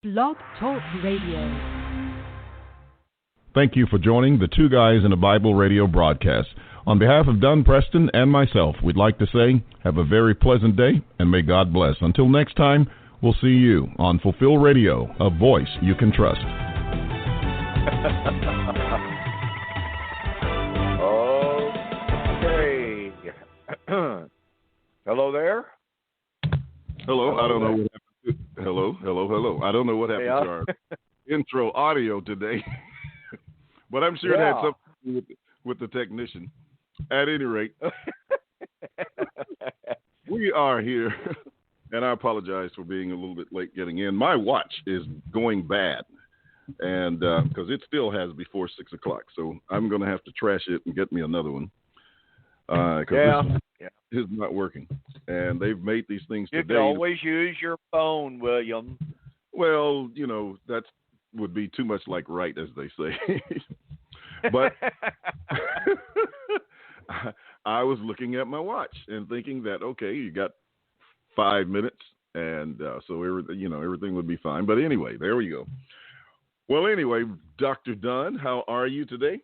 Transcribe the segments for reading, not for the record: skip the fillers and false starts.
Blog Talk Radio. Thank you for joining the Two Guys in a Bible radio broadcast. On behalf of Dunn Preston and myself, we'd like to say have a very pleasant day and may God bless. Until next time, we'll see you on Fulfill Radio, a voice you can trust. Okay. Hello there? Hello. I don't know what happened. Hello. I don't know what happened to our intro audio today, but I'm sure it had something to do with the technician. At any rate, we are here, and I apologize for being a little bit late getting in. My watch is going bad, and because it still has before 6 o'clock, so I'm going to have to trash it and get me another one. This is not working, and they've made these things today. You can always use your phone, William. Well, you know, that would be too much like right, as they say. But I was looking at my watch and thinking that, okay, you got 5 minutes, and so everything would be fine. But anyway, there we go. Well, anyway, Dr. Dunn, how are you today?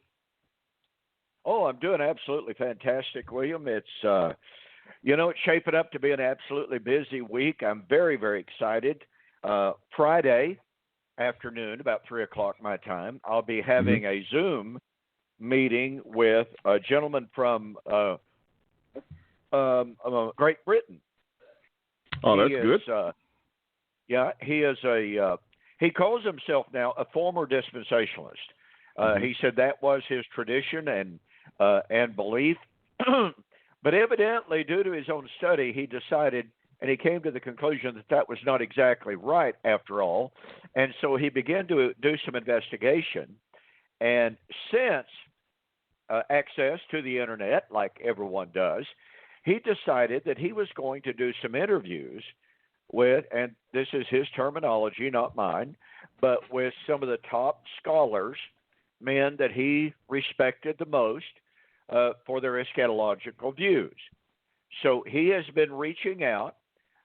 Oh, I'm doing absolutely fantastic, William. It's, it's shaping up to be an absolutely busy week. I'm very, very excited. Friday afternoon, about 3 o'clock my time, I'll be having a Zoom meeting with a gentleman from Great Britain. Oh, that's good. He calls himself now a former dispensationalist. He said that was his tradition and belief. But evidently, due to his own study, he decided, and he came to the conclusion that was not exactly right after all. And so he began to do some investigation. And since access to the internet, like everyone does, he decided that he was going to do some interviews with, and this is his terminology, not mine, but with some of the top scholars, men that he respected the most for their eschatological views. So he has been reaching out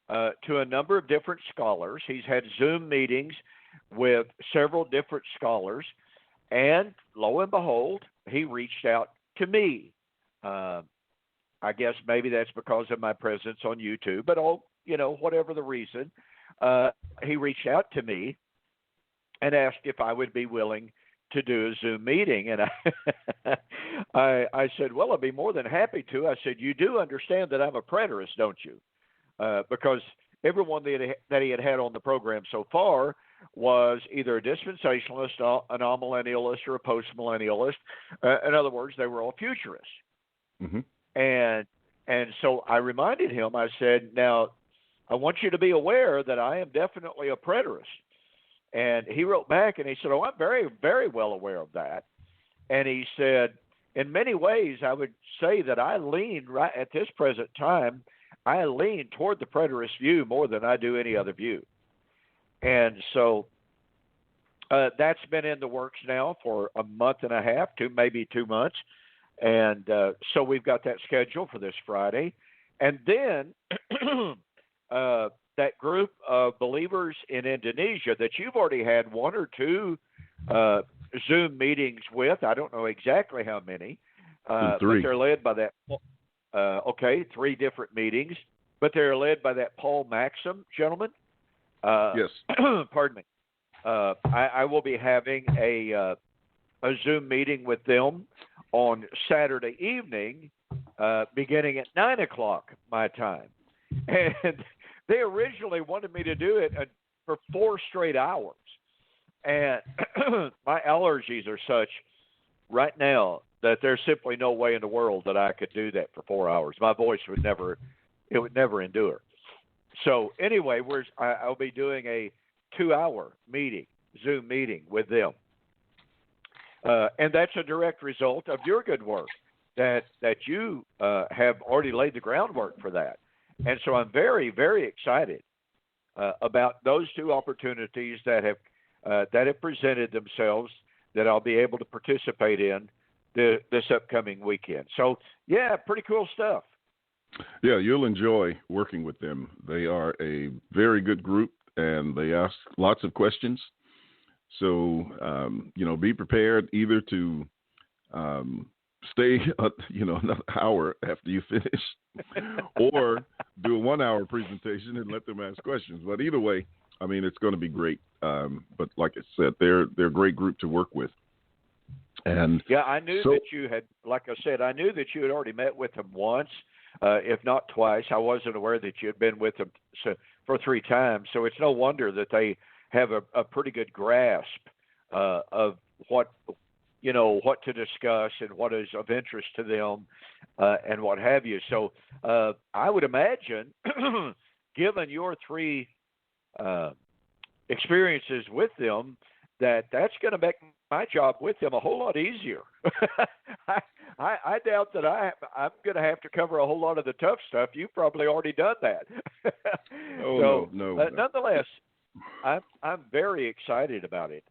to a number of different scholars. He's had Zoom meetings with several different scholars, and lo and behold, he reached out to me. I guess maybe that's because of my presence on YouTube, but whatever the reason, he reached out to me and asked if I would be willing to do a Zoom meeting. And I said, well, I'd be more than happy to. I said, you do understand that I'm a preterist, don't you? Because everyone that he had on the program so far was either a dispensationalist, an amillennialist, or a postmillennialist. In other words, they were all futurists. Mm-hmm. And so I reminded him, I said, now, I want you to be aware that I am definitely a preterist. And he wrote back and he said, oh, I'm very, very well aware of that. And he said, in many ways, I would say that I lean right at this present time, I lean toward the preterist view more than I do any other view. And so that's been in the works now for a month and a half, maybe 2 months. And so we've got that scheduled for this Friday. And then that group of believers in Indonesia that you've already had one or two Zoom meetings with, I don't know exactly how many, but they're led by that, 3 different meetings, but they're led by that Paul Maxim gentleman. Yes. Pardon me. I will be having a Zoom meeting with them on Saturday evening, beginning at 9 o'clock my time. And they originally wanted me to do it for 4 straight hours. And my allergies are such right now that there's simply no way in the world that I could do that for 4 hours. My voice would never endure. So anyway, I'll be doing a 2-hour meeting, Zoom meeting with them. And that's a direct result of your good work that you have already laid the groundwork for that. And so I'm very, very excited about those 2 opportunities that have presented themselves that I'll be able to participate in this upcoming weekend. So, yeah, pretty cool stuff. Yeah, you'll enjoy working with them. They are a very good group. and they ask lots of questions. So, be prepared either to stay, another hour after you finish, or do a 1 hour presentation and let them ask questions. But either way, I mean, it's going to be great. But like I said, they're a great group to work with. And yeah, I knew that you had, like I said, I knew that you had already met with them once, if not twice. I wasn't aware that you had been with them for 3 times. So it's no wonder that they have a pretty good grasp of what to discuss and what is of interest to them, and what have you. So I would imagine, given your 3 experiences with them, that's going to make my job with them a whole lot easier. I doubt that I'm going to have to cover a whole lot of the tough stuff. You've probably already done that. No. Nonetheless, I'm very excited about it.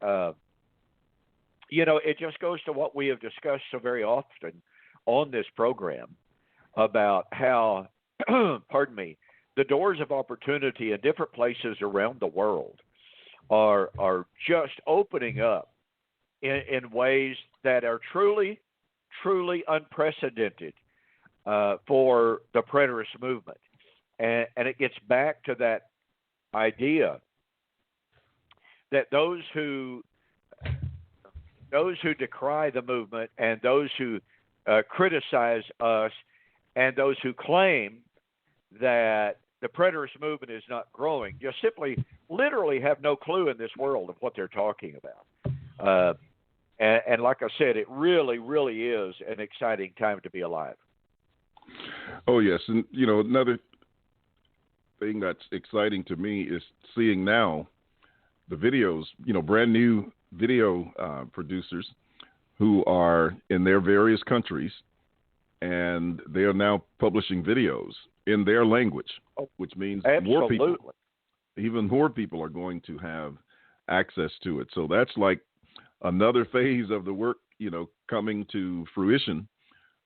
It just goes to what we have discussed so very often on this program about how, pardon me, the doors of opportunity in different places around the world are just opening up in ways that are truly, truly unprecedented for the preterist movement. And it gets back to that idea that those who decry the movement and those who criticize us and those who claim that the preterist movement is not growing just simply literally have no clue in this world of what they're talking about. And like I said, it really, really is an exciting time to be alive. Oh, yes. And, another thing that's exciting to me is seeing now the videos, brand new video producers who are in their various countries, and they are now publishing videos in their language, which means even more people are going to have access to it. So that's like another phase of the work, coming to fruition,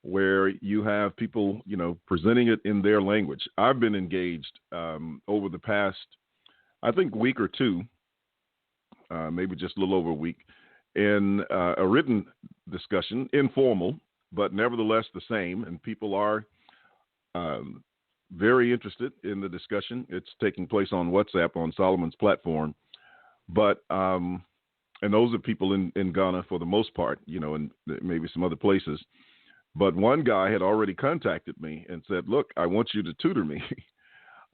where you have people, presenting it in their language. I've been engaged over the past, I think, week or 2, maybe just a little over a week, in a written discussion, informal, but nevertheless the same. And people are very interested in the discussion. It's taking place on WhatsApp on Solomon's platform. But and those are people in Ghana for the most part, and maybe some other places. But one guy had already contacted me and said, look, I want you to tutor me.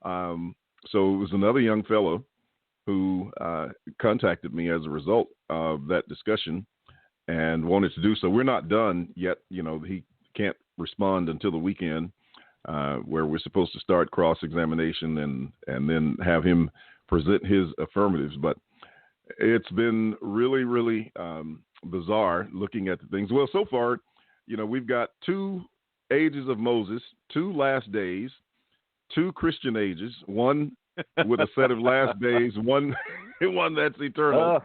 So it was another young fellow who contacted me as a result of that discussion and wanted to do so. We're not done yet. He can't respond until the weekend, where we're supposed to start cross-examination and then have him present his affirmatives. But it's been really, really bizarre looking at the things. Well, so far, we've got 2 ages of Moses, 2 last days, 2 Christian ages, one with a set of last days, one that's eternal.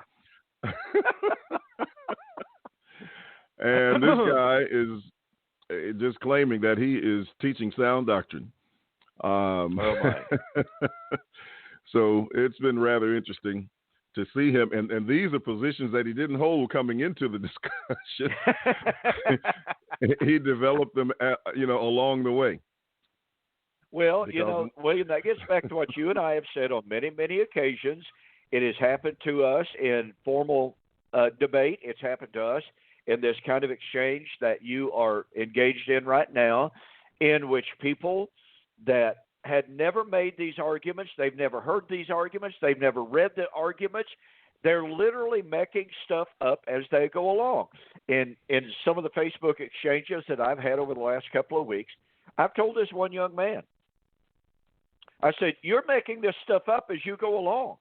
And this guy is just claiming that he is teaching sound doctrine. So it's been rather interesting to see him. And these are positions that he didn't hold coming into the discussion. He developed them, along the way. Well, William, that gets back to what you and I have said on many, many occasions. It has happened to us in formal debate. It's happened to us in this kind of exchange that you are engaged in right now, in which people that had never made these arguments, they've never heard these arguments, they've never read the arguments, they're literally making stuff up as they go along. In some of the Facebook exchanges that I've had over the last couple of weeks, I've told this one young man, I said, you're making this stuff up as you go along.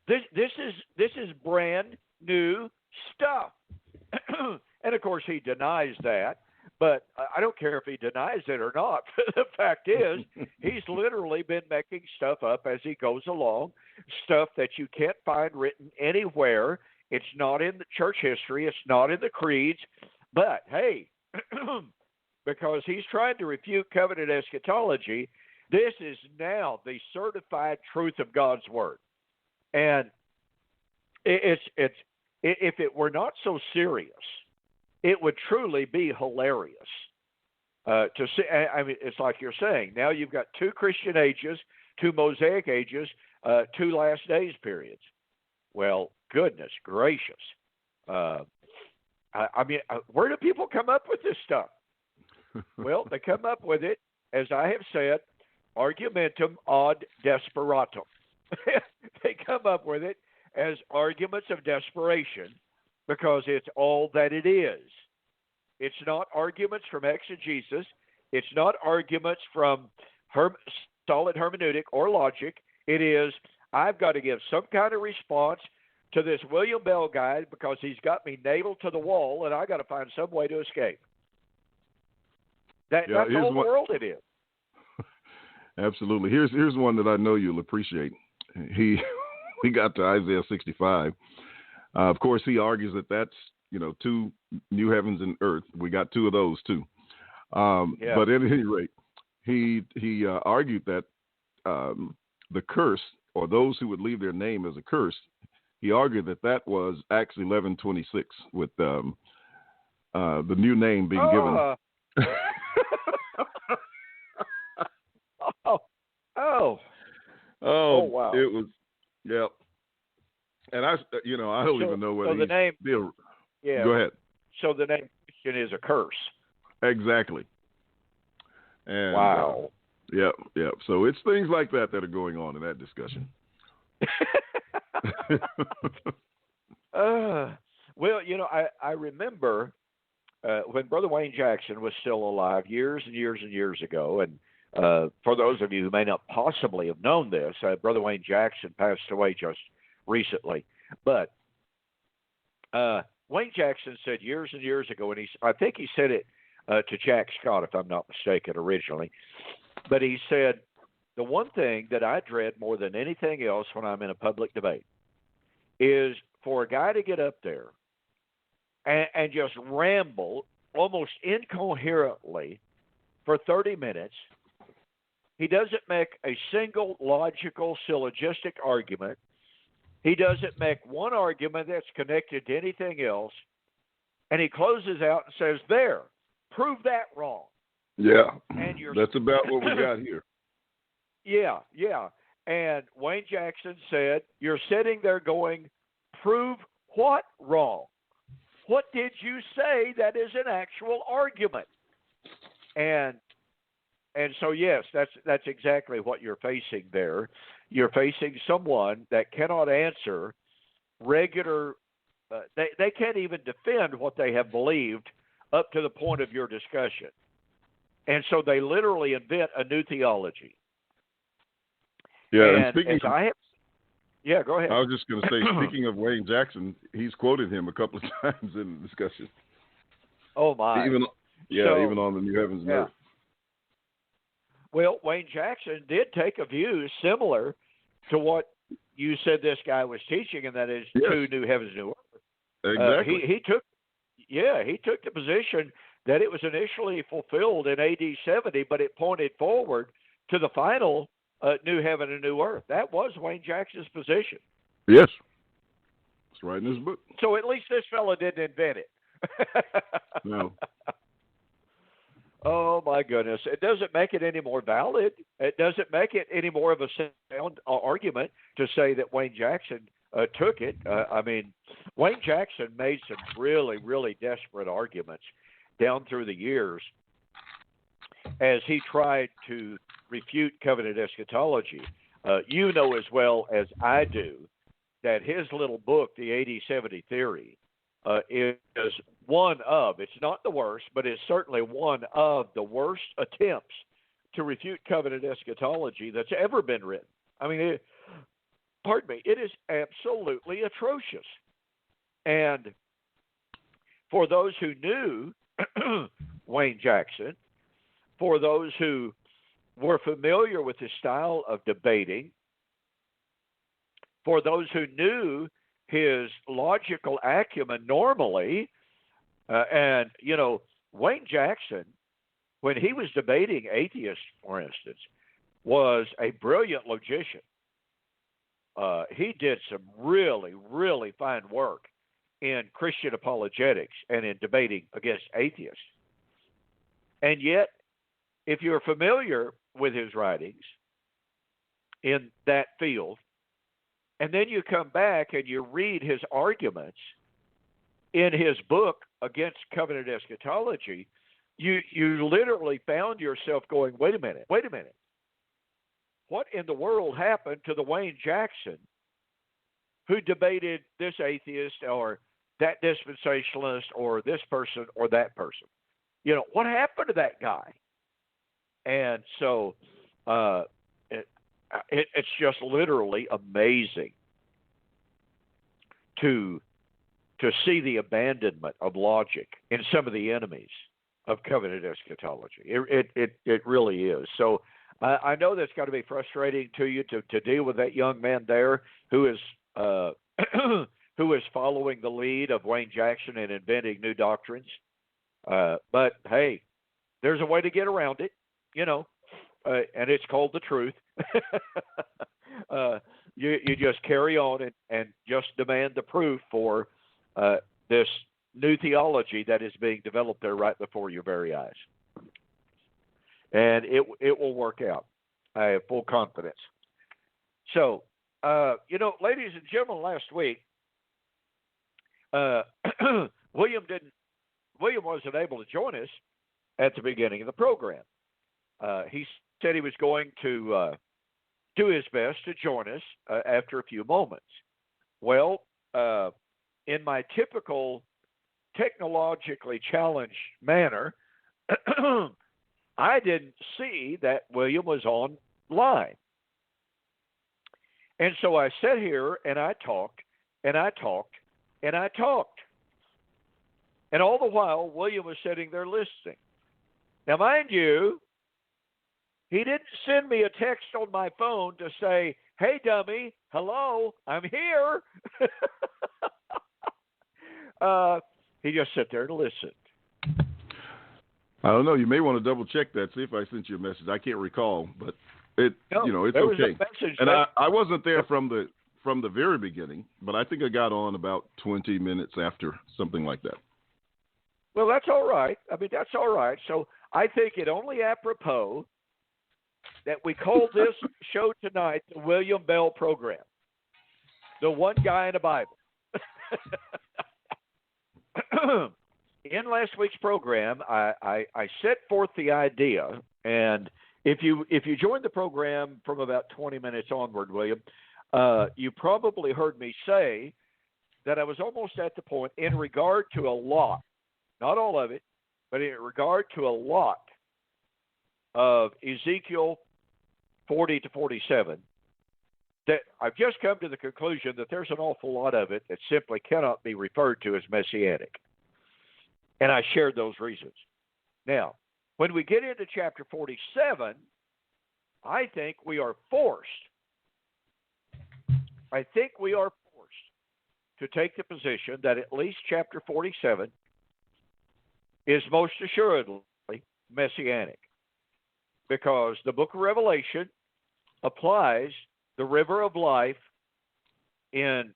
This is brand new stuff. And of course he denies that, but I don't care if he denies it or not. The fact is, he's literally been making stuff up as he goes along, stuff that you can't find written anywhere. It's not in the church history. It's not in the creeds. But hey, because he's trying to refute covenant eschatology, This is now the certified truth of God's Word. And it's if it were not so serious, it would truly be hilarious to see. I mean, it's like you're saying. Now you've got 2 Christian ages, 2 Mosaic ages, 2 last days periods. Well, goodness gracious. I mean, where do people come up with this stuff? Well, they come up with it, as I have said, argumentum ad desperatum. They come up with it as arguments of desperation because it's all that it is. It's not arguments from exegesis. It's not arguments from solid hermeneutic or logic. It is, I've got to give some kind of response to this William Bell guy because he's got me nailed to the wall, and I got to find some way to escape. That's all the world it is. Absolutely. Here's one that I know you'll appreciate. We got to Isaiah 65. Of course, he argues that that's 2 new heavens and earth. We got 2 of those too. But at any rate, he argued that the curse, or those who would leave their name as a curse, he argued that was Acts 11:26 with the new name being given. Oh, wow. It was, yeah. And I don't even know whether the name. Still, yeah. Go ahead. So the name Christian is a curse. Exactly. And, wow. Yep. So it's things like that are going on in that discussion. Well, I remember when Brother Wayne Jackson was still alive years and years and years ago, and for those of you who may not possibly have known this, Brother Wayne Jackson passed away just recently. But Wayne Jackson said years and years ago, and I think he said it to Jack Scott, if I'm not mistaken, originally. But he said, the one thing that I dread more than anything else when I'm in a public debate is for a guy to get up there and just ramble almost incoherently for 30 minutes. He doesn't make a single logical syllogistic argument. He doesn't make one argument that's connected to anything else. And he closes out and says, there, prove that wrong. Yeah, and that's about what we got here. Yeah. And Wayne Jackson said, you're sitting there going, prove what wrong? What did you say that is an actual argument? And so, yes, that's exactly what you're facing there. You're facing someone that cannot answer regular, they can't even defend what they have believed up to the point of your discussion. And so they literally invent a new theology. Yeah, and speaking go ahead. I was just going to say, speaking of Wayne Jackson, he's quoted him a couple of times in the discussion. Oh, my. Even on the New Heavens and Earth. Well, Wayne Jackson did take a view similar to what you said this guy was teaching, and that is 2 new heavens and new earth. Exactly. He took the position that it was initially fulfilled in AD 70, but it pointed forward to the final new heaven and new earth. That was Wayne Jackson's position. Yes. It's right in his book. So at least this fellow didn't invent it. No. Oh, my goodness. It doesn't make it any more valid. It doesn't make it any more of a sound argument to say that Wayne Jackson took it. I mean, Wayne Jackson made some really, really desperate arguments down through the years as he tried to refute covenant eschatology. You know as well as I do that his little book, the 80-70 Theory, is one of, it's not the worst, but it's certainly one of the worst attempts to refute covenant eschatology that's ever been written. I mean, it is absolutely atrocious. And for those who knew Wayne Jackson, for those who were familiar with his style of debating, for those who knew his logical acumen normally, and, Wayne Jackson, when he was debating atheists, for instance, was a brilliant logician. He did some really, really fine work in Christian apologetics and in debating against atheists. And yet, if you're familiar with his writings in that field, and then you come back and you read his arguments in his book against covenant eschatology, you literally found yourself going, wait a minute. What in the world happened to the Wayne Jackson who debated this atheist or that dispensationalist or this person or that person? What happened to that guy? And so it's just literally amazing to see the abandonment of logic in some of the enemies of covenant eschatology. It really is. So I know that's got to be frustrating to you to deal with that young man there who is who is following the lead of Wayne Jackson and inventing new doctrines. But hey, there's a way to get around it, and it's called the truth. You just carry on and just demand the proof for this new theology that is being developed there right before your very eyes. And it will work out. I have full confidence. So, ladies and gentlemen, last week, William wasn't able to join us at the beginning of the program. He said he was going to do his best to join us after a few moments. Well, in my typical technologically challenged manner, I didn't see that William was online. And so I sat here and I talked and I talked and I talked. And all the while, William was sitting there listening. Now, mind you, he didn't send me a text on my phone to say, hey, dummy, hello, I'm here. He just sat there and listened. I don't know. You may want to double check that. See if I sent you a message. I can't recall, but it's okay. And I wasn't there from the very beginning, but I think I got on about 20 minutes after, something like that. Well, that's all right. That's all right. So I think it only apropos that we call this show tonight the William Bell Program, the one guy in the Bible. In last week's program, I set forth the idea, and if you joined the program from about 20 minutes onward, William, you probably heard me say that I was almost at the point in regard to a lot, not all of it, but in regard to a lot of Ezekiel 40 to 47, that I've just come to the conclusion that there's an awful lot of it that simply cannot be referred to as Messianic. And I shared those reasons. Now, when we get into chapter 47, I think we are forced to take the position that at least chapter 47 is most assuredly Messianic, because the book of Revelation applies the river of life in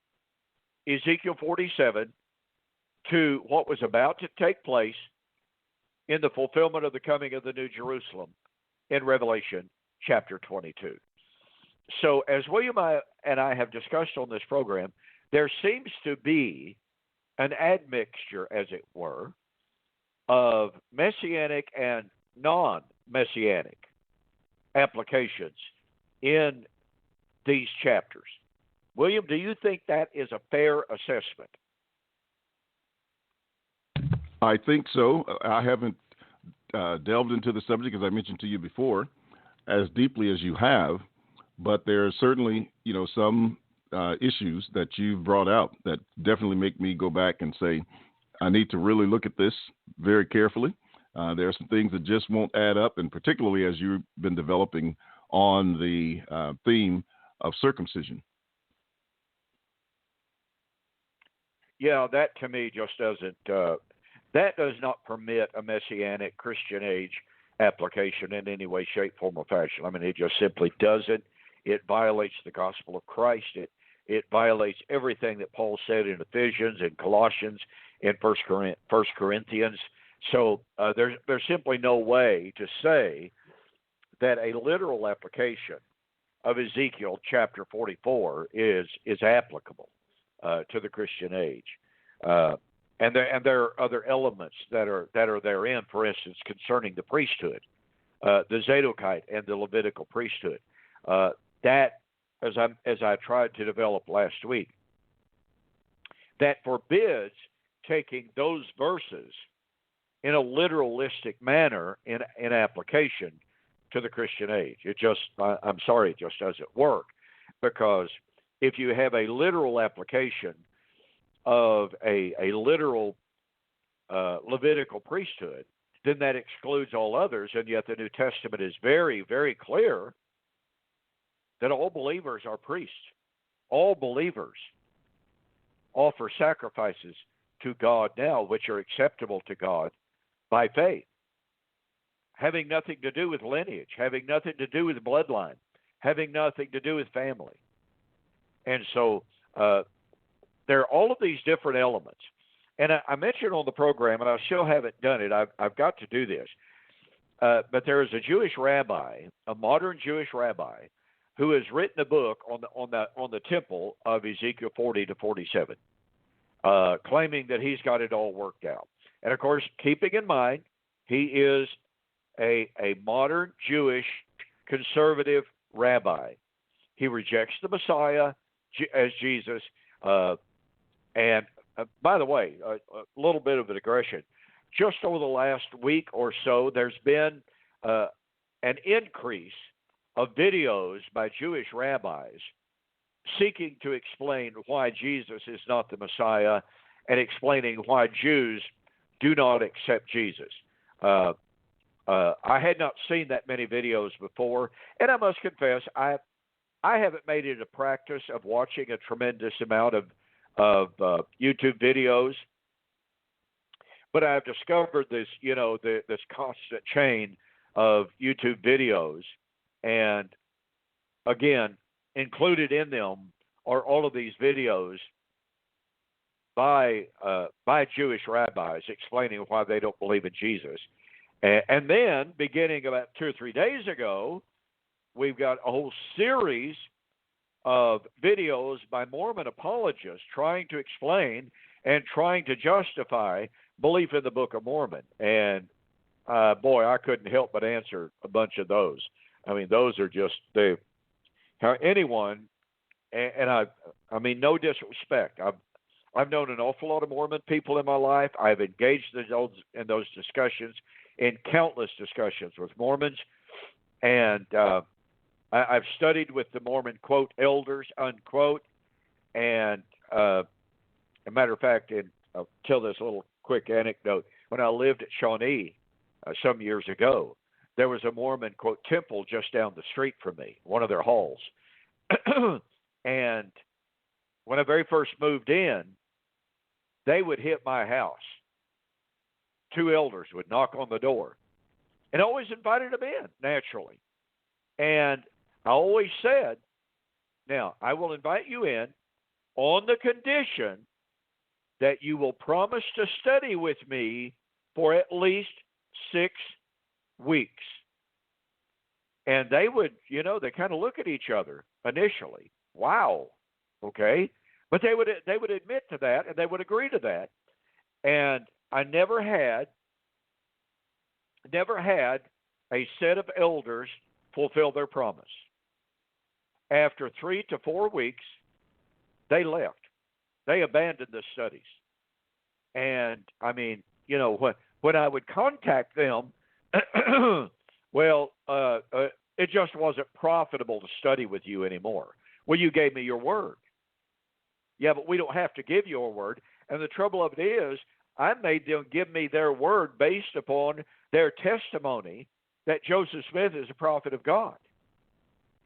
Ezekiel 47 to what was about to take place in the fulfillment of the coming of the New Jerusalem in Revelation chapter 22. So as William and I have discussed on this program, there seems to be an admixture, as it were, of Messianic and non-Messianic applications in these chapters. William, do you think that is a fair assessment? I think so. I haven't delved into the subject, as I mentioned to you before, as deeply as you have, but there are certainly, some issues that you've brought out that definitely make me go back and say, I need to really look at this very carefully. There are some things that just won't add up, and particularly as you've been developing on the theme of circumcision. Yeah, that to me just doesn't, that does not permit a Messianic Christian age application in any way, shape, form, or fashion. I mean, it just simply doesn't. It violates the gospel of Christ. It violates everything that Paul said in Ephesians and Colossians and First Corinthians. So there's simply no way to say that a literal application of Ezekiel chapter 44 is applicable to the Christian age. And there are other elements that are therein, for instance, concerning the priesthood, the Zadokite and the Levitical priesthood. That, as I tried to develop last week, that forbids taking those verses in a literalistic manner in application to the Christian age. I'm sorry, it just doesn't work, because if you have a literal application of a literal Levitical priesthood, then that excludes all others, and yet the New Testament is very, very clear that all believers are priests. All believers offer sacrifices to God now, which are acceptable to God by faith, having nothing to do with lineage, having nothing to do with bloodline, having nothing to do with family. And so there are all of these different elements. And I mentioned on the program, and I still haven't done it, I've got to do this, but there is a Jewish rabbi, a modern Jewish rabbi, who has written a book on the temple of Ezekiel 40 to 47, claiming that he's got it all worked out. And, of course, keeping in mind, he is a modern Jewish conservative rabbi. He rejects the Messiah as Jesus. And, by the way, a little bit of a digression. Just over the last week or so, there's been an increase of videos by Jewish rabbis seeking to explain why Jesus is not the Messiah and explaining why Jews do not accept Jesus. I had not seen that many videos before, and I must confess, I haven't made it a practice of watching a tremendous amount of YouTube videos, but I've discovered this, this constant chain of YouTube videos, and again, included in them are all of these videos by Jewish rabbis explaining why they don't believe in Jesus. And then, beginning about 2 or 3 days ago, we've got a whole series of videos by Mormon apologists trying to explain and trying to justify belief in the Book of Mormon. And, boy, I couldn't help but answer a bunch of those. I mean, those are just how anyone, and I mean, no disrespect. I've known an awful lot of Mormon people in my life. I've engaged in those discussions, in countless discussions with Mormons, and I've studied with the Mormon, quote, elders, unquote, and a matter of fact, I'll tell this little quick anecdote. When I lived at Shawnee some years ago, there was a Mormon, quote, temple just down the street from me, one of their halls. And when I very first moved in, they would hit my house. 2 elders would knock on the door, and I always invited them in, naturally. And I always said, now, I will invite you in on the condition that you will promise to study with me for at least 6 weeks. And they would, they kind of look at each other initially. Wow, okay. But they would admit to that, and they would agree to that. And I never had a set of elders fulfill their promise. After 3 to 4 weeks, they left. They abandoned the studies. And, I mean, when I would contact them, well, it just wasn't profitable to study with you anymore. Well, you gave me your word. Yeah, but we don't have to give you a word. And the trouble of it is, I made them give me their word based upon their testimony that Joseph Smith is a prophet of God.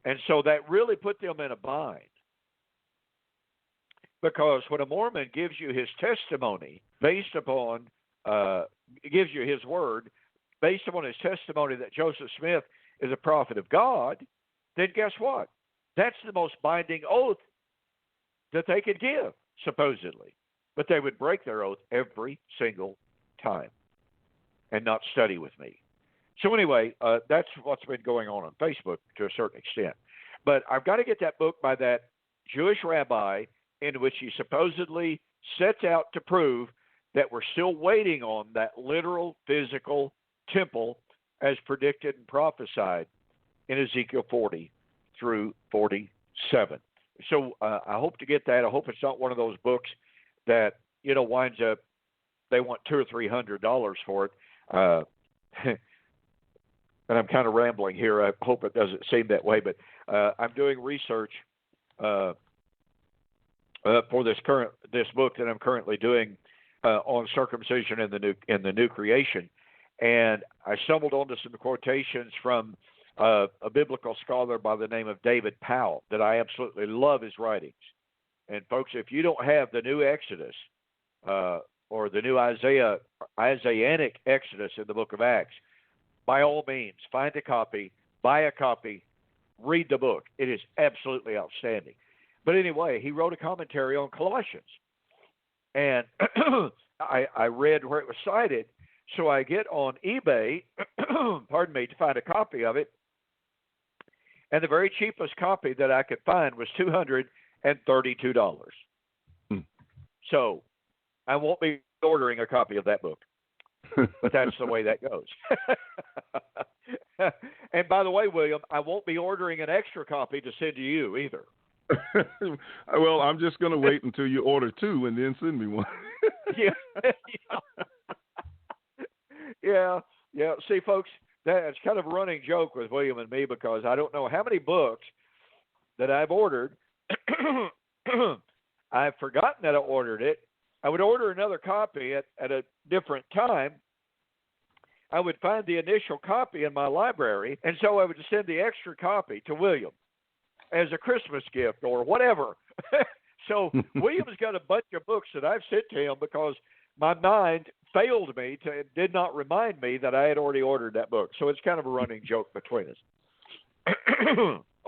And so that really put them in a bind. Because when a Mormon gives you his testimony based upon, gives you his word based upon his testimony that Joseph Smith is a prophet of God, then guess what? That's the most binding oath that they could give, supposedly. But they would break their oath every single time and not study with me. So anyway, that's what's been going on Facebook to a certain extent. But I've got to get that book by that Jewish rabbi in which he supposedly sets out to prove that we're still waiting on that literal physical temple as predicted and prophesied in Ezekiel 40 through 47. So I hope to get that. I hope it's not one of those books that, winds up, they want $200 or $300 for it. And I'm kind of rambling here. I hope it doesn't seem that way, but I'm doing research for this book that I'm currently doing on circumcision in the new creation, and I stumbled onto some quotations from a biblical scholar by the name of David Powell that I absolutely love his writings. And folks, if you don't have the new Exodus or the new Isaianic Exodus in the book of Acts, by all means, find a copy, buy a copy, read the book. It is absolutely outstanding. But anyway, he wrote a commentary on Colossians. And I read where it was cited, so I get on eBay, to find a copy of it. And the very cheapest copy that I could find was $232. So I won't be ordering a copy of that book. But that's the way that goes. And by the way, William, I won't be ordering an extra copy to send to you either. Well, I'm just going to wait until you order two and then send me one. Yeah. See, folks, that's kind of a running joke with William and me because I don't know how many books that I've ordered. I've forgotten that I ordered it. I would order another copy at a different time. I would find the initial copy in my library, and so I would send the extra copy to William as a Christmas gift or whatever. So William's got a bunch of books that I've sent to him because my mind failed me did not remind me that I had already ordered that book. So it's kind of a running joke between us.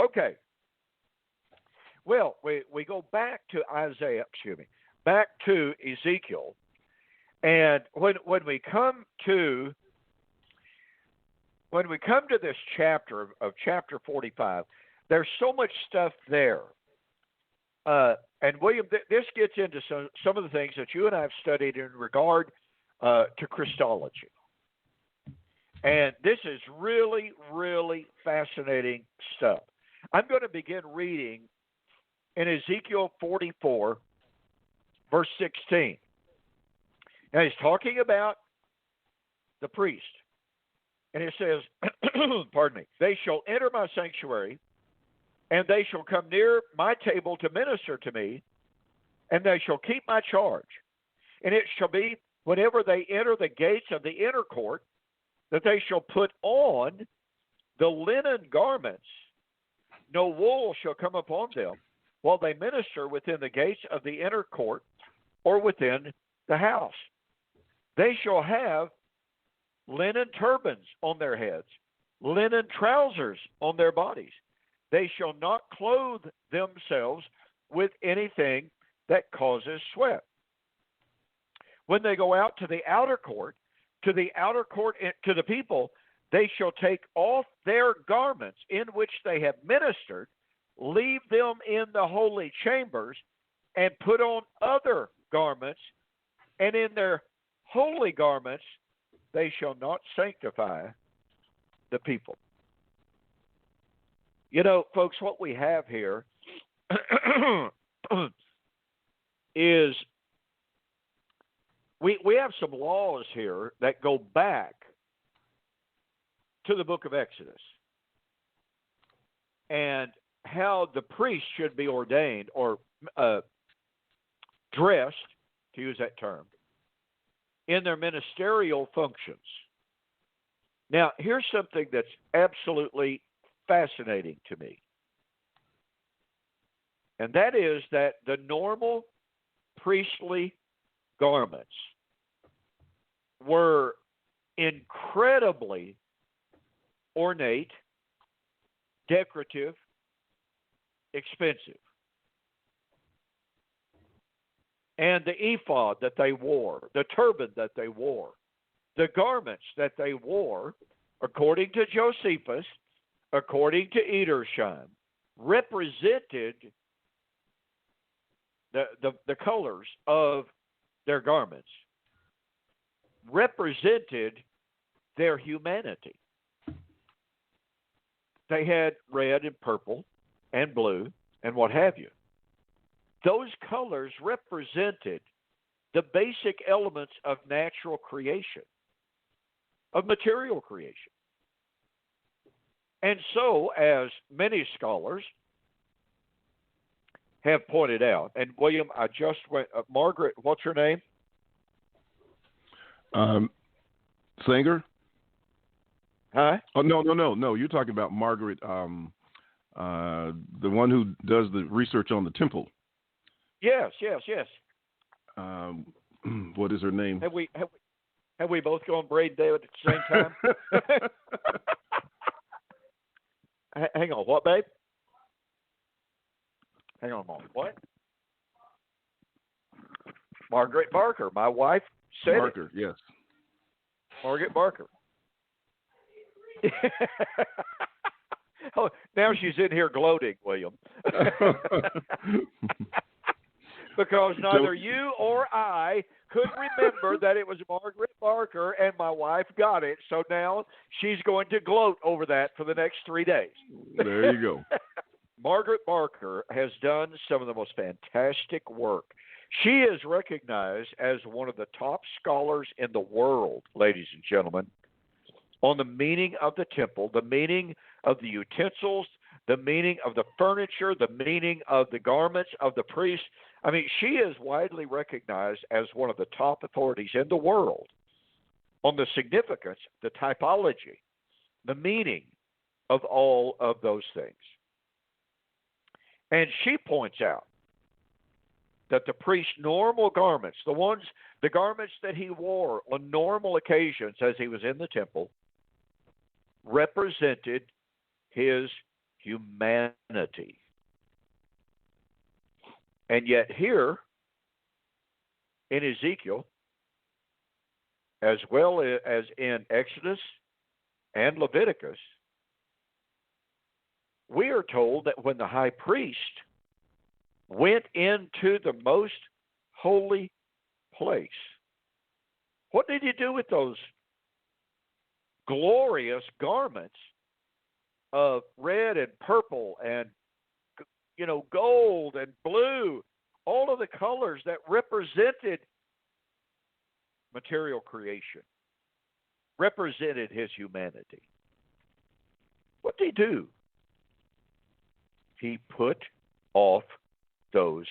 Okay. Well, we go back to back to Ezekiel, and when we come to this chapter of chapter 45, there's so much stuff there. And William, this gets into some of the things that you and I have studied in regard to Christology. And this is really, really fascinating stuff. I'm going to begin reading in Ezekiel 44, verse 16. Now he's talking about the priest. And it says, they shall enter my sanctuary, and they shall come near my table to minister to me, and they shall keep my charge. And it shall be, whenever they enter the gates of the inner court, that they shall put on the linen garments. No wool shall come upon them while they minister within the gates of the inner court or within the house. They shall have linen turbans on their heads, linen trousers on their bodies. They shall not clothe themselves with anything that causes sweat. When they go out to the outer court, to the people, they shall take off their garments in which they have ministered, leave them in the holy chambers, and put on other garments, and in their holy garments they shall not sanctify the people. You know, folks, what we have here is we have some laws here that go back to the book of Exodus and how the priest should be ordained or dressed, to use that term, in their ministerial functions. Now, here's something that's absolutely fascinating to me. And that is that the normal priestly garments were incredibly ornate, decorative, expensive. And the ephod that they wore, the turban that they wore, the garments that they wore, according to Josephus, according to Edersheim, represented the colors of their garments, represented their humanity. They had red and purple and blue and what have you. Those colors represented the basic elements of natural creation, of material creation. And so, as many scholars have pointed out, and William, I just went, Margaret, what's her name? Sanger? Huh? Oh, no. You're talking about Margaret, the one who does the research on the temple. Yes. What is her name? Have we both gone braid dead at the same time? Hang on, what, babe? Hang on a moment. What? Margaret Barker, my wife said Barker, yes. Margaret Barker. Oh, now she's in here gloating, William. Because neither you or I could remember that it was Margaret Barker, and my wife got it. So now she's going to gloat over that for the next 3 days. There you go. Margaret Barker has done some of the most fantastic work. She is recognized as one of the top scholars in the world, ladies and gentlemen, on the meaning of the temple, the meaning of the utensils, the meaning of the furniture, the meaning of the garments of the priests. I mean, she is widely recognized as one of the top authorities in the world on the significance, the typology, the meaning of all of those things. And she points out that the priest's normal garments, the garments that he wore on normal occasions as he was in the temple, represented his humanity. And yet here in Ezekiel, as well as in Exodus and Leviticus, we are told that when the high priest went into the most holy place, what did he do with those glorious garments of red and purple and gold and blue, all of the colors that represented material creation, represented his humanity? What did he do? He put off those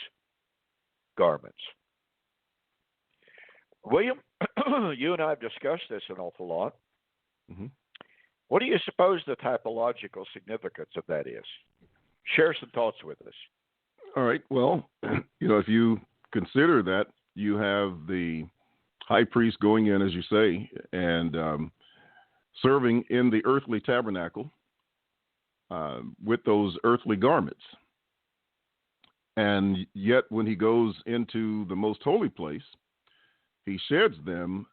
garments. William, you and I have discussed this an awful lot. Mm-hmm. What do you suppose the typological significance of that is? Share some thoughts with us. All right. Well, if you consider that you have the high priest going in, as you say, and serving in the earthly tabernacle with those earthly garments. And yet when he goes into the most holy place, he sheds them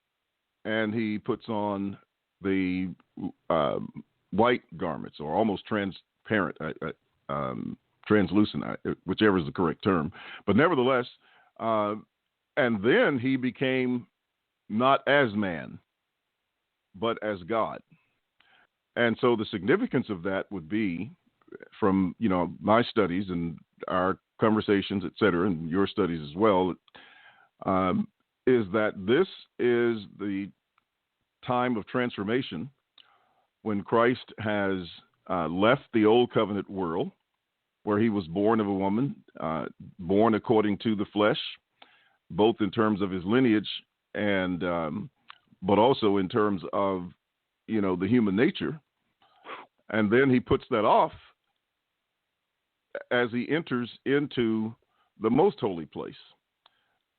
and he puts on the white garments, or almost transparent, translucent, whichever is the correct term. But nevertheless, and then he became not as man, but as God. And so the significance of that would be, from my studies and our conversations, et cetera, and your studies as well, is that this is the time of transformation when Christ has left the old covenant world, where he was born of a woman, born according to the flesh, both in terms of his lineage and but also in terms of the human nature. And then he puts that off as he enters into the most holy place,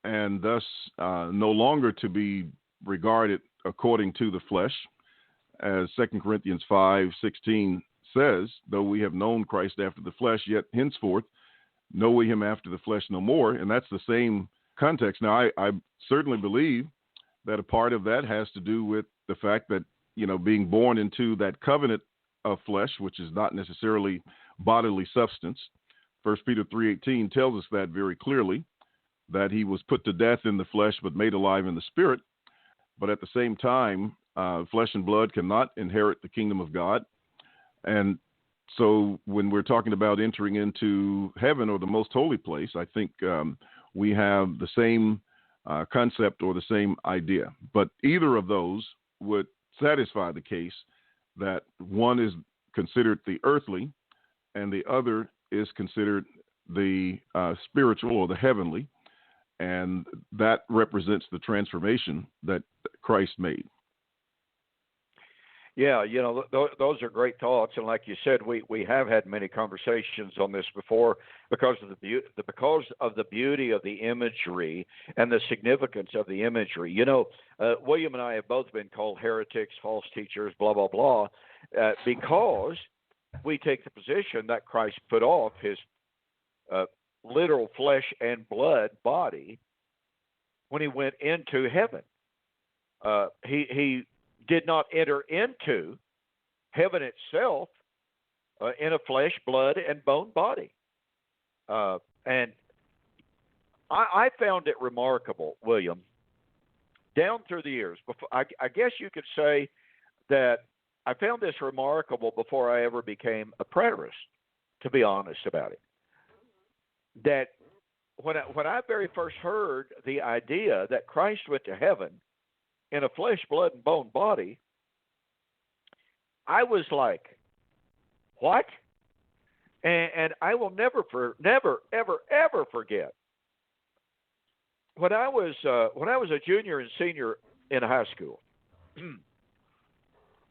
and thus no longer to be regarded according to the flesh, as 2 Corinthians 5:16 says, though we have known Christ after the flesh, yet henceforth know we him after the flesh no more. And that's the same context. Now, I certainly believe that a part of that has to do with the fact that, being born into that covenant of flesh, which is not necessarily bodily substance. 1 Peter 3:18 tells us that very clearly, that he was put to death in the flesh but made alive in the spirit. But at the same time, flesh and blood cannot inherit the kingdom of God. And so when we're talking about entering into heaven or the most holy place, I think we have the same concept or the same idea. But either of those would satisfy the case that one is considered the earthly and the other is considered the spiritual or the heavenly. And that represents the transformation that Christ made. Yeah, those are great thoughts, and like you said, we have had many conversations on this before because of the beauty of the imagery and the significance of the imagery. William and I have both been called heretics, false teachers, blah blah blah, because we take the position that Christ put off his literal flesh and blood body when he went into heaven. He did not enter into heaven itself in a flesh, blood, and bone body. And I found it remarkable, William, down through the years. I guess you could say that I found this remarkable before I ever became a preterist, to be honest about it. That when I very first heard the idea that Christ went to heaven in a flesh, blood, and bone body, I was like, what? And I will never, ever forget when I was a junior and senior in high school.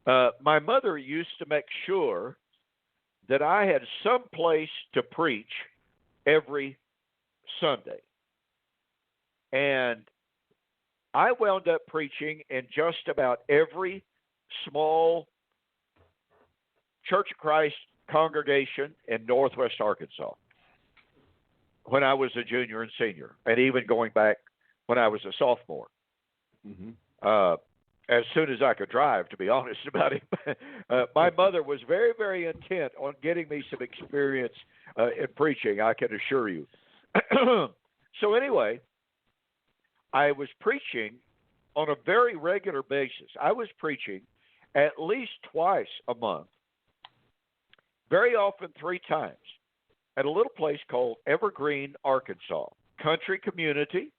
My mother used to make sure that I had some place to preach every Sunday, and I wound up preaching in just about every small Church of Christ congregation in Northwest Arkansas when I was a junior and senior, and even going back when I was a sophomore. Mm-hmm. As soon as I could drive, to be honest about it. My mother was very, very intent on getting me some experience in preaching, I can assure you. So anyway, I was preaching on a very regular basis. I was preaching at least twice a month, very often 3 times, at a little place called Evergreen, Arkansas. Country community,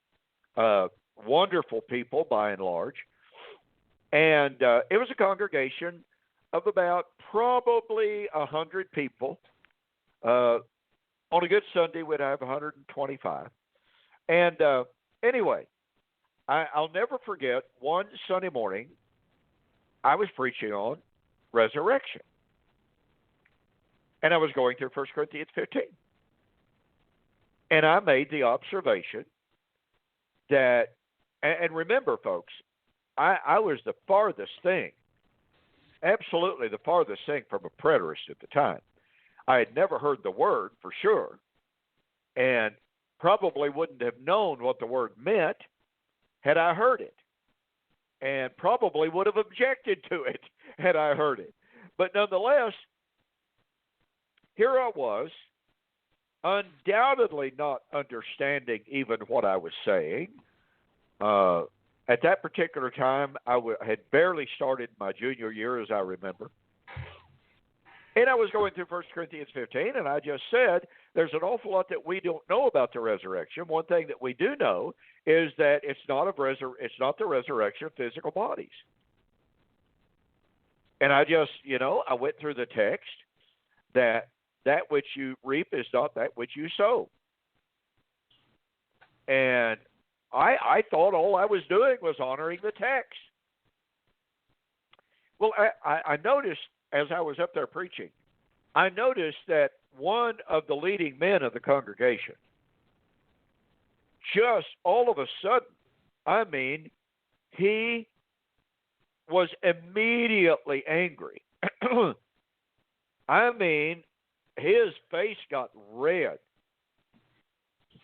wonderful people by and large. And it was a congregation of about probably 100 people. On a good Sunday, we'd have 125. And anyway, I'll never forget one Sunday morning, I was preaching on resurrection. And I was going through 1 Corinthians 15. And I made the observation that, and remember, folks, I was the farthest thing, absolutely the farthest thing from a preterist at the time. I had never heard the word for sure, and probably wouldn't have known what the word meant had I heard it, and probably would have objected to it had I heard it. But nonetheless, here I was, undoubtedly not understanding even what I was saying. At that particular time, I had barely started my junior year, as I remember. And I was going through 1 Corinthians 15, and I just said there's an awful lot that we don't know about the resurrection. One thing that we do know is that it's not the resurrection of physical bodies. And I just, I went through the text that which you reap is not that which you sow. And I thought all I was doing was honoring the text. Well, I noticed as I was up there preaching, I noticed that one of the leading men of the congregation, just all of a sudden, he was immediately angry. I mean, his face got red.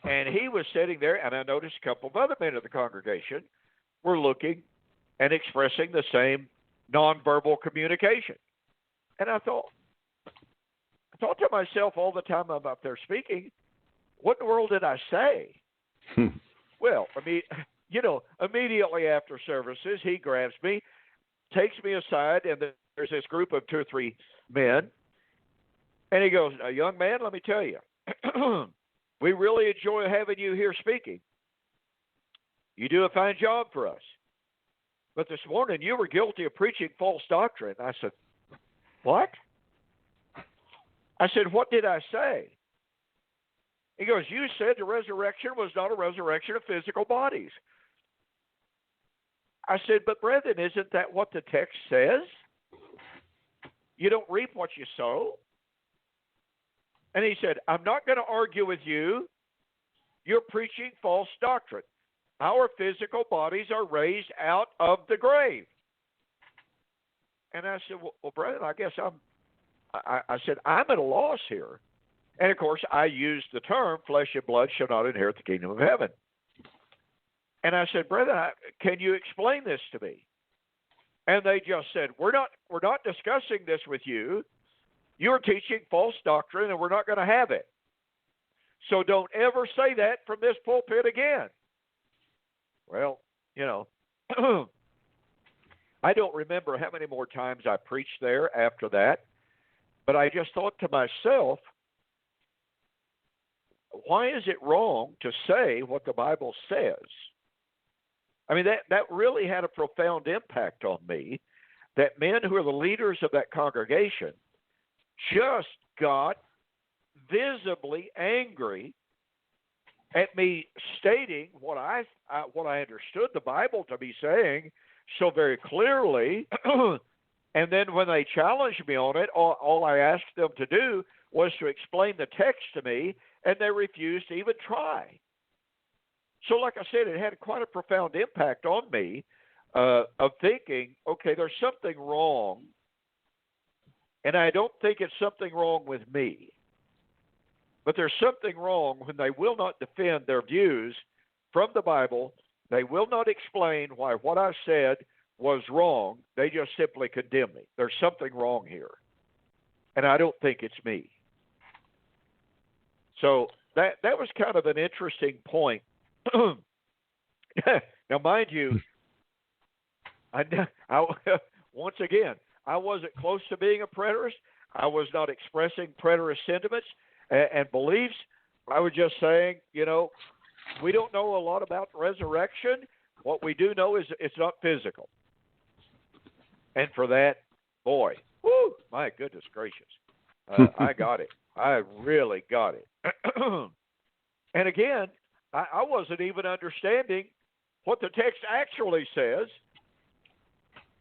And he was sitting there, and I noticed a couple of other men of the congregation were looking and expressing the same nonverbal communication. And I thought to myself all the time I'm up there speaking, what in the world did I say? Well, I mean, immediately after services, he grabs me, takes me aside, and there's this group of 2 or 3 men. And he goes, young man, let me tell you, we really enjoy having you here speaking. You do a fine job for us. But this morning you were guilty of preaching false doctrine. I said, what? I said, what did I say? He goes, you said the resurrection was not a resurrection of physical bodies. I said, but brethren, isn't that what the text says? You don't reap what you sow. And he said, I'm not going to argue with you. You're preaching false doctrine. Our physical bodies are raised out of the grave. And I said, well brethren, I guess I said, I'm at a loss here. And of course, I used the term, flesh and blood shall not inherit the kingdom of heaven. And I said, brethren, can you explain this to me? And they just said, we're not discussing this with you. You're teaching false doctrine, and we're not going to have it. So don't ever say that from this pulpit again. Well, I don't remember how many more times I preached there after that, but I just thought to myself, why is it wrong to say what the Bible says? I mean, that really had a profound impact on me, that men who are the leaders of that congregation just got visibly angry at me stating what I understood the Bible to be saying so very clearly. And then when they challenged me on it, all I asked them to do was to explain the text to me, and they refused to even try. So like I said, it had quite a profound impact on me of thinking, okay, there's something wrong. And I don't think it's something wrong with me. But there's something wrong when they will not defend their views from the Bible. They will not explain why what I said was wrong. They just simply condemn me. There's something wrong here. And I don't think it's me. So that was kind of an interesting point. Now, mind you, I once again, I wasn't close to being a preterist. I was not expressing preterist sentiments and beliefs. I was just saying, we don't know a lot about resurrection. What we do know is it's not physical. And for that, boy, my goodness gracious, I got it. I really got it. And again, I wasn't even understanding what the text actually says,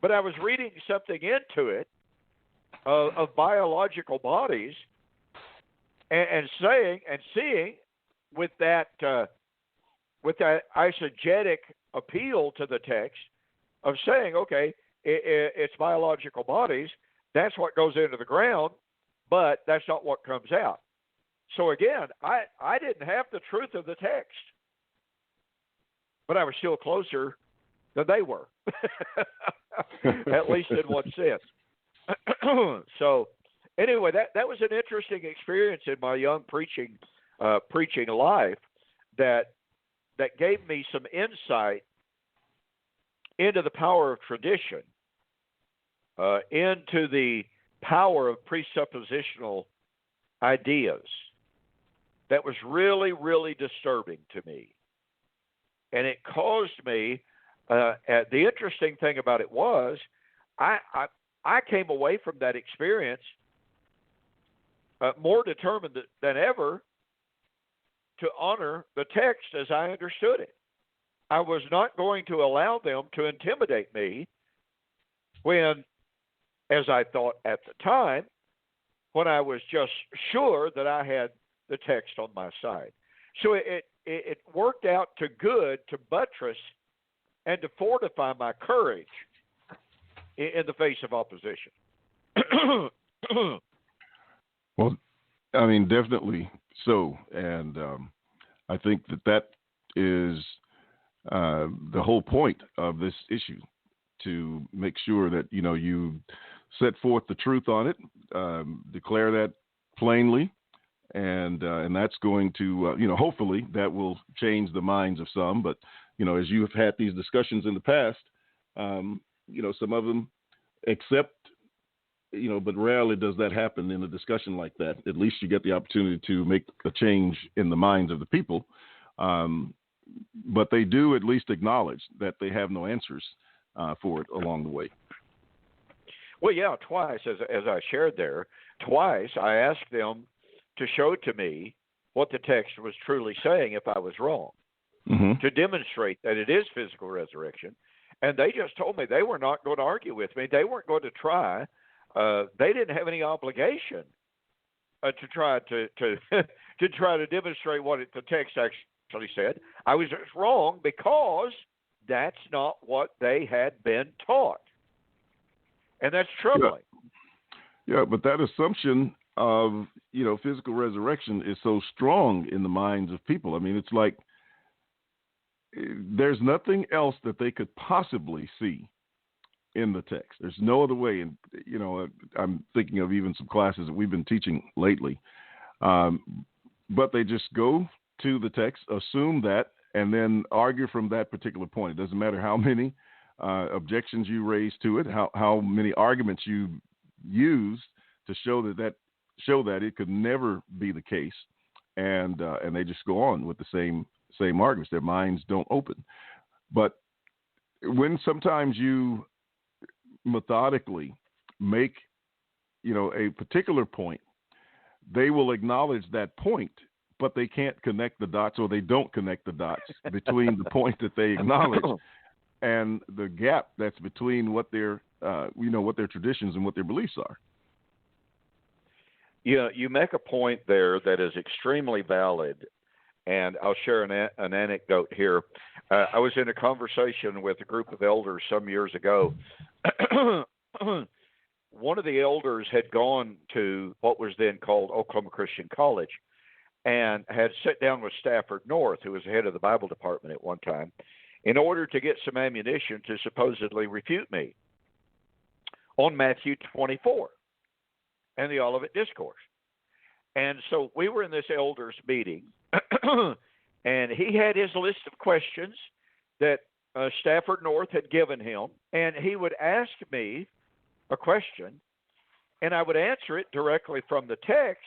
but I was reading something into it of biological bodies and saying and seeing with that eisegetic appeal to the text of saying, okay, it's biological bodies. That's what goes into the ground, but that's not what comes out. So again, I didn't have the truth of the text, but I was still closer than they were, at least in one sense. So anyway, that was an interesting experience in my young preaching life that gave me some insight into the power of tradition, into the power of presuppositional ideas. That was really, really disturbing to me. And it caused me, the interesting thing about it was, I came away from that experience more determined than ever to honor the text as I understood it. I was not going to allow them to intimidate me when, as I thought at the time, when I was just sure that I had the text on my side. So it worked out to good to buttress and to fortify my courage in the face of opposition. Well, I mean, definitely so. And I think that is the whole point of this issue, to make sure that, you set forth the truth on it, declare that plainly, and that's going to, hopefully that will change the minds of some. But, as you have had these discussions in the past, some of them accept, but rarely does that happen in a discussion like that. At least you get the opportunity to make a change in the minds of the people. But they do at least acknowledge that they have no answers for it along the way. Well, yeah, twice, as I shared there, twice I asked them to show to me what the text was truly saying if I was wrong, to demonstrate that it is physical resurrection. And they just told me they were not going to argue with me. They weren't going to try. They didn't have any obligation to try to try to demonstrate what the text actually said. I was just wrong because that's not what they had been taught. And that's troubling. Yeah, but that assumption of, physical resurrection is so strong in the minds of people. I mean, it's like there's nothing else that they could possibly see in the text. There's no other way. And, I'm thinking of even some classes that we've been teaching lately. But they just go to the text, assume that, and then argue from that particular point. It doesn't matter how many objections you raise to it, how many arguments you use to show that it could never be the case, and they just go on with the same arguments. Their minds don't open. But when sometimes you methodically make a particular point, they will acknowledge that point, but they can't connect the dots, or they don't connect the dots between the point that they acknowledge and the gap that's between what their what their traditions and what their beliefs are. Yeah, you make a point there that is extremely valid, and I'll share an anecdote here. I was in a conversation with a group of elders some years ago. One of the elders had gone to what was then called Oklahoma Christian College and had sat down with Stafford North, who was the head of the Bible department at one time, in order to get some ammunition to supposedly refute me on Matthew 24 and the Olivet Discourse. And so we were in this elders meeting, and he had his list of questions that Stafford North had given him, and he would ask me a question, and I would answer it directly from the text.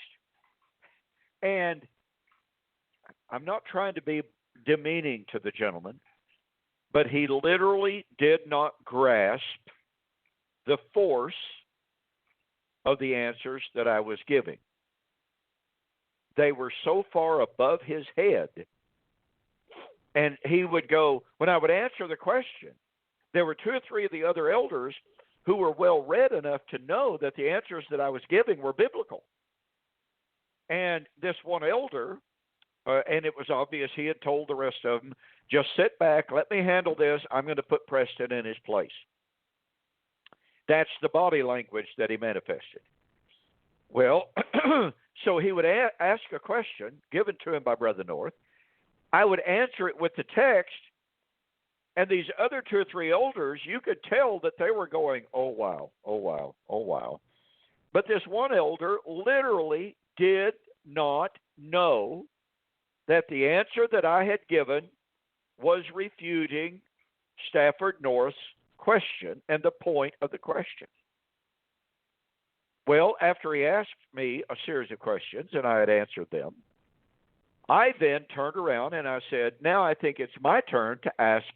And I'm not trying to be demeaning to the gentleman, but he literally did not grasp the force of the answers that I was giving. They were so far above his head. And he would go, when I would answer the question, there were two or three of the other elders who were well read enough to know that the answers that I was giving were biblical. And this one elder, and it was obvious he had told the rest of them, just sit back, let me handle this, I'm going to put Preston in his place. That's the body language that he manifested. Well, so he would ask a question given to him by Brother North. I would answer it with the text, and these other two or three elders, you could tell that they were going, oh, wow, oh, wow, oh, wow. But this one elder literally did not know that the answer that I had given was refuting Stafford North's question and the point of the question. Well, after he asked me a series of questions and I had answered them, I then turned around and I said, now I think it's my turn to ask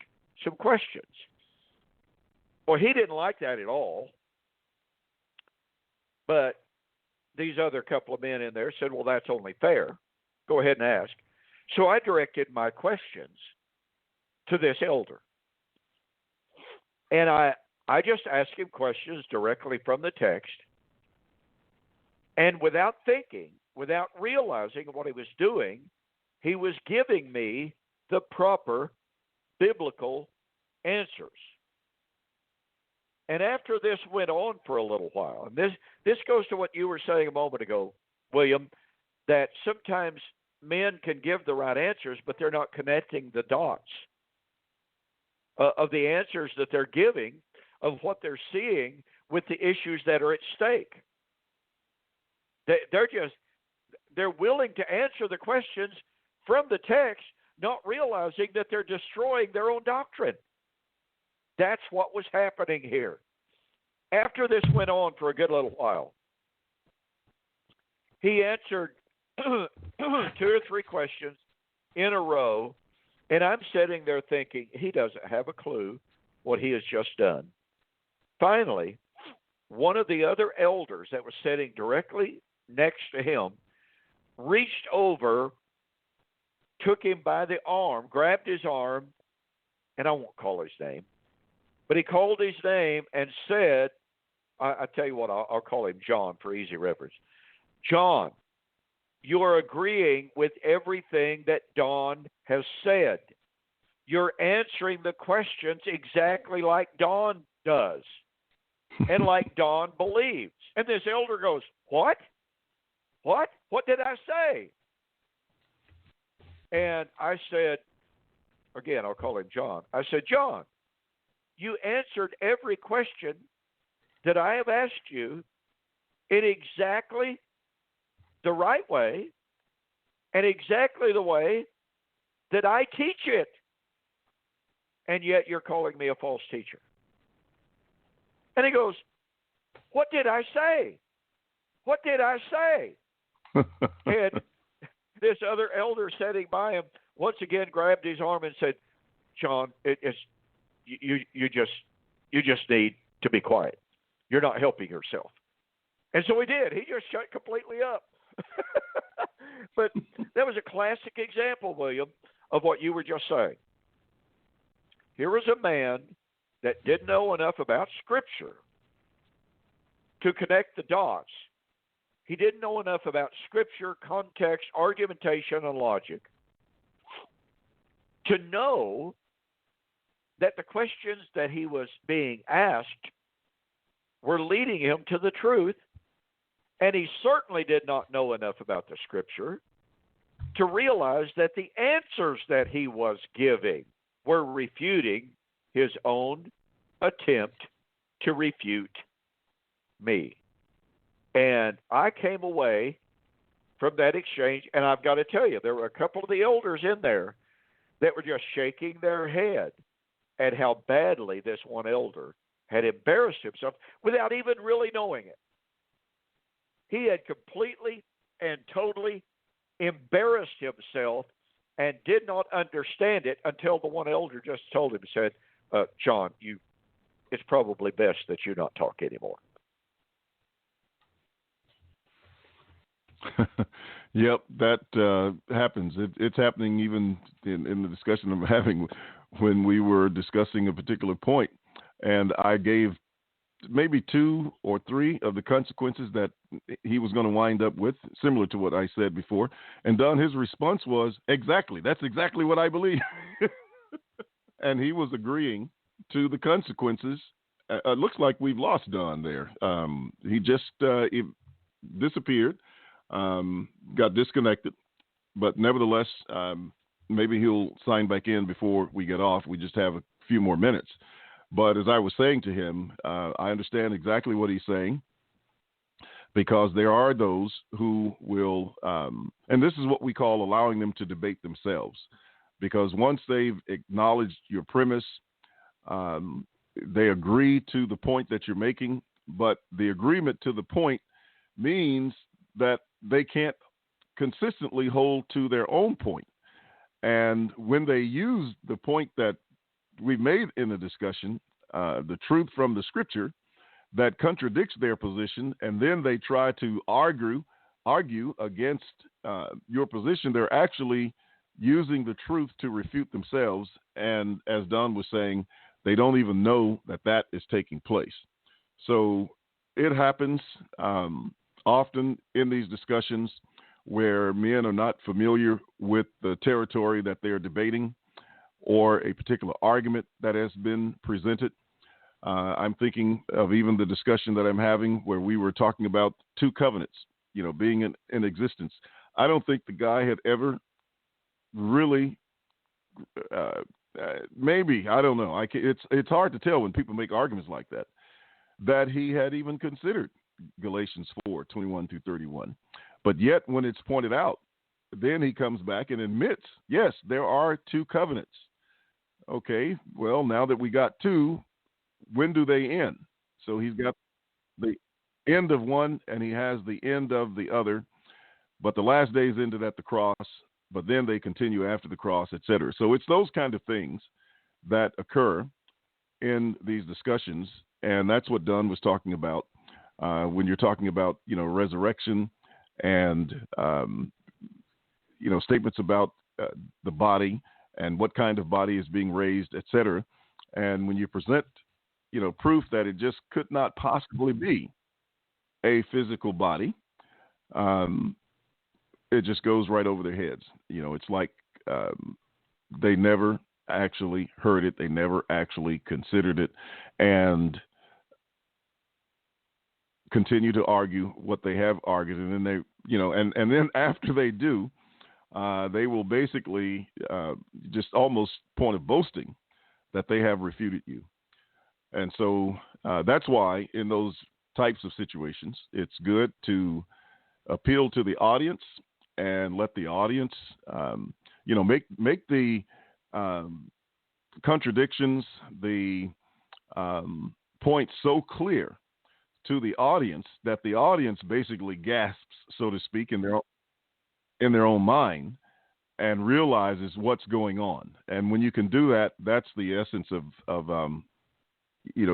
some questions. Well, he didn't like that at all. But these other couple of men in there said, well, that's only fair. Go ahead and ask. So I directed my questions to this elder. And I just asked him questions directly from the text. And without thinking, without realizing what he was doing, he was giving me the proper biblical answers. And after this went on for a little while, and this goes to what you were saying a moment ago, William, that sometimes men can give the right answers, but they're not connecting the dots of the answers that they're giving, of what they're seeing with the issues that are at stake. They're willing to answer the questions from the text, not realizing that they're destroying their own doctrine. That's what was happening here. After this went on for a good little while, he answered 2 or 3 questions in a row, and I'm sitting there thinking, he doesn't have a clue what he has just done. Finally, one of the other elders that was sitting directly next to him reached over, took him by the arm, grabbed his arm, and I won't call his name, but he called his name and said, I tell you what, I'll call him John for easy reference. John, you're agreeing with everything that Don has said. You're answering the questions exactly like Don does and like Don believes. And this elder goes, what? What? What did I say? And I said, again, I'll call him John. I said, John, you answered every question that I have asked you in exactly the right way and exactly the way that I teach it. And yet you're calling me a false teacher. And he goes, what did I say? What did I say? And this other elder sitting by him once again grabbed his arm and said, John, you just need to be quiet. You're not helping yourself. And so he did. He just shut completely up. But that was a classic example, William, of what you were just saying. Here was a man that didn't know enough about Scripture to connect the dots. He didn't know enough about Scripture, context, argumentation, and logic to know that the questions that he was being asked were leading him to the truth, and he certainly did not know enough about the Scripture to realize that the answers that he was giving were refuting his own attempt to refute me. And I came away from that exchange, and I've got to tell you, there were a couple of the elders in there that were just shaking their head at how badly this one elder had embarrassed himself without even really knowing it. He had completely and totally embarrassed himself and did not understand it until the one elder just told him, said, John, it's probably best that you not talk anymore. Yep, that happens. It's happening even in the discussion I'm having when we were discussing a particular point. And I gave maybe 2 or 3 of the consequences that he was going to wind up with, similar to what I said before. And Don, his response was, exactly. That's exactly what I believe. And he was agreeing to the consequences. It looks like we've lost Don there. He just disappeared, got disconnected. But nevertheless, maybe he'll sign back in before we get off. We just have a few more minutes. But as I was saying to him, I understand exactly what he's saying, because there are those who will, and this is what we call allowing them to debate themselves, because once they've acknowledged your premise, they agree to the point that you're making, but the agreement to the point means that they can't consistently hold to their own point. And when they use the point that we made in the discussion, the truth from the Scripture that contradicts their position, and then they try to argue against your position, they're actually using the truth to refute themselves. And as Don was saying, they don't even know that is taking place. So it happens often in these discussions where men are not familiar with the territory that they're debating or a particular argument that has been presented. I'm thinking of even the discussion that I'm having where we were talking about two covenants, being in existence. I don't think the guy had ever really, maybe, I don't know. It's hard to tell when people make arguments like that he had even considered Galatians 4:21-31. But yet when it's pointed out, then he comes back and admits, yes, there are two covenants. Okay, well, now that we got two, when do they end? So he's got the end of one and he has the end of the other, but the last days ended at the cross, but then they continue after the cross, etc. So it's those kind of things that occur in these discussions, and that's what Dunn was talking about when you're talking about, resurrection and, statements about the body and what kind of body is being raised, etc. And when you present, proof that it just could not possibly be a physical body, it just goes right over their heads. It's like they never actually heard it. They never actually considered it, and continue to argue what they have argued. And then they, and then after they do, they will basically just almost point of boasting that they have refuted you. And so that's why in those types of situations, it's good to appeal to the audience and let the audience, make the contradictions, the points so clear to the audience that the audience basically gasps, so to speak, in their own mind and realizes what's going on. And when you can do that, that's the essence of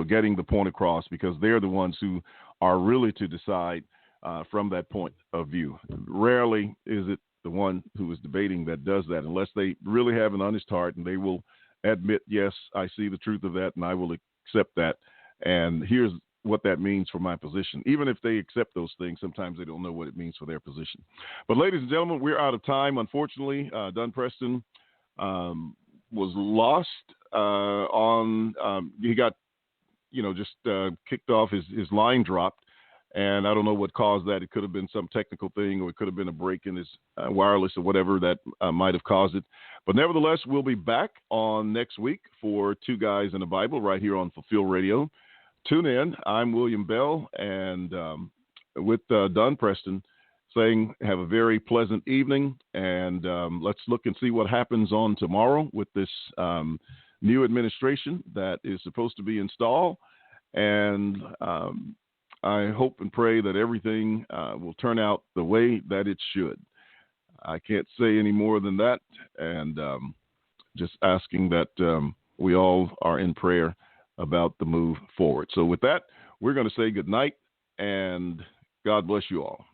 getting the point across, because they're the ones who are really to decide from that point of view. Rarely is it the one who is debating that does that, unless they really have an honest heart and they will admit, yes, I see the truth of that and I will accept that. And here's what that means for my position. Even if they accept those things, sometimes they don't know what it means for their position. But ladies and gentlemen, we're out of time. Unfortunately, Dunn Preston was lost he got, just kicked off, his line dropped. And I don't know what caused that. It could have been some technical thing, or it could have been a break in his wireless or whatever that might have caused it. But nevertheless, we'll be back on next week for Two Guys in the Bible right here on Fulfill Radio. Tune in. I'm William Bell, and with Dunn Preston saying have a very pleasant evening, and let's look and see what happens on tomorrow with this new administration that is supposed to be installed. And I hope and pray that everything will turn out the way that it should. I can't say any more than that, and just asking that we all are in prayer about the move forward. So with that, we're going to say good night, and God bless you all.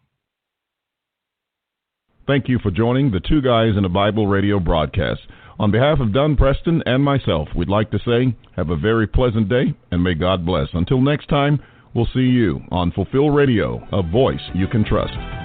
Thank you for joining the Two Guys in a Bible radio broadcast. On behalf of Dunn Preston and myself, we'd like to say have a very pleasant day, and may God bless. Until next time, we'll see you on Fulfill Radio, a voice you can trust.